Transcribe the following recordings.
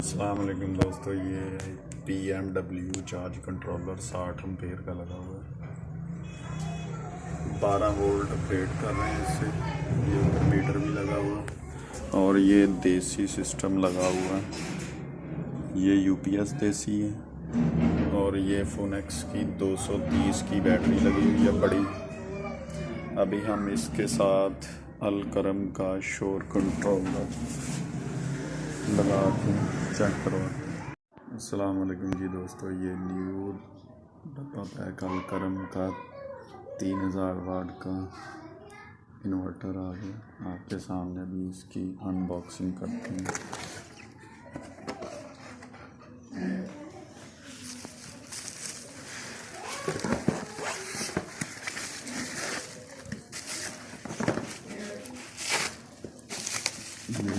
अस्सलाम वालेकुम दोस्तों, ये BMW चार्ज कंट्रोलर 60 एम्पेयर का लगा हुआ है। 12 वोल्ट अपडेट कर रहे हैं इससे। ये ऊपर मीटर भी लगा हुआ है और ये देसी सिस्टम लगा हुआ है। ये UPS देसी है और ये फोनेक्स की 230 की बैटरी लगी हुई है बड़ी। अभी हम इसके साथ अलकरम का शोर कंट्रोलर लगा के चेक करवाते हैं। अस्सलाम वालेकुम जी दोस्तों, ये न्यू डब्बा पैक अलकरम का 3000 वाट का इन्वर्टर आ गया। आपके सामने भी इसकी अनबॉक्सिंग करते हैं।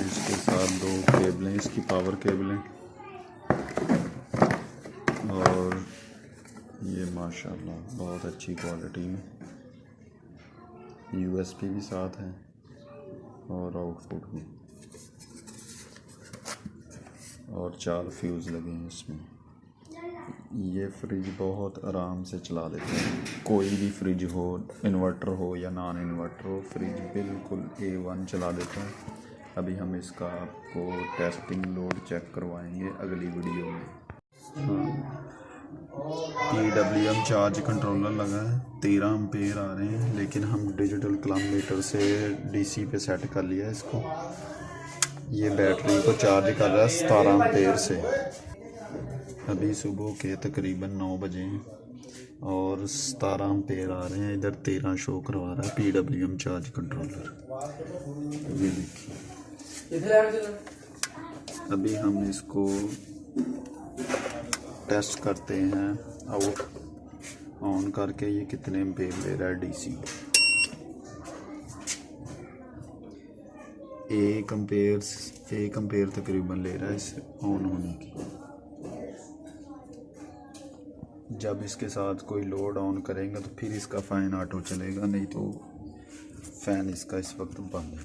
इसके साथ 2 केबलें, इसकी पावर केबलें, और ये माशाल्लाह बहुत अच्छी क्वालिटी में USB भी साथ है और आउटपुट भी, और 4 फ्यूज़ लगे हैं इसमें। ये फ्रिज बहुत आराम से चला देता है। कोई भी फ्रिज हो, इन्वर्टर हो या नॉन इन्वर्टर हो, फ्रिज बिल्कुल A1 चला देता है। अभी हम इसका आपको टेस्टिंग लोड चेक करवाएंगे अगली वीडियो में। PWM चार्ज कंट्रोलर लगा है, 13 एम्पेयर आ रहे हैं, लेकिन हम डिजिटल क्लॉक मीटर से DC पे सेट कर लिया है इसको। ये बैटरी को चार्ज कर रहा है 17 एम्पेयर से। अभी सुबह के तकरीबन 9 बजे हैं और 17 एम्पेयर आ रहे हैं। इधर 13 शो करवा रहा है PWM चार्ज कंट्रोलर। ये देखिए, अभी हम इसको टेस्ट करते हैं आउट ऑन करके, ये कितने एम्पेयर ले रहा है DC। 1 एम्पेयर तकरीबन ले रहा है इसे ऑन होने की। जब इसके साथ कोई लोड ऑन करेंगे तो फिर इसका फ़ैन ऑटो चलेगा, नहीं तो फ़ैन इसका इस वक्त बंद है।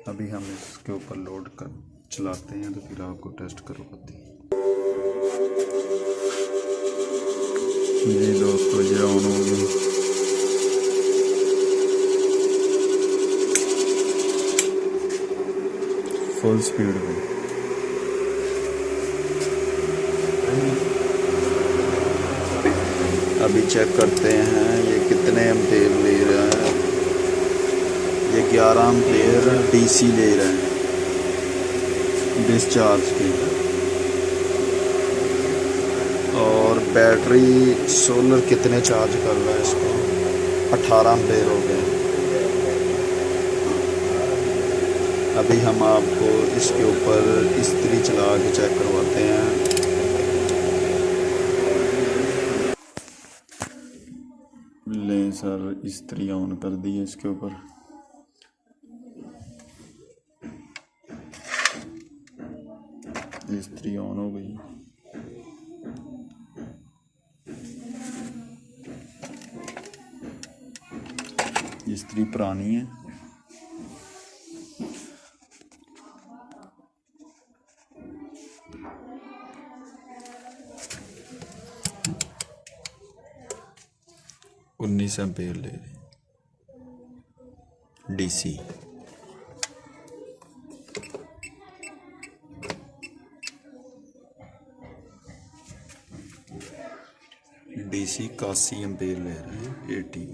अभी हम इसके ऊपर लोड कर चलाते हैं तो फिर आपको टेस्ट करवाते हैं। जी दोस्तों, ये ऑन हो गई। फुल स्पीड में अभी चेक करते हैं ये कितने एम्पेयर ले रहा है। ये 11 एम्पेयर DC ले रहा है डिस्चार्ज के, और बैटरी सोलर कितने चार्ज कर रहा है इसको, 18 एम्पेयर हो गए। अभी हम आपको इसके ऊपर इस्त्री चला के चेक करवाते हैं। ले सर, इस्त्री ऑन कर दी है इसके ऊपर। इस्त्री ऑन हो गई। इस्त्री पुरानी है। उन्नीस एम्पेयर ले रहे DC। DC 81 एम्पेयर ले रहे हैं 80।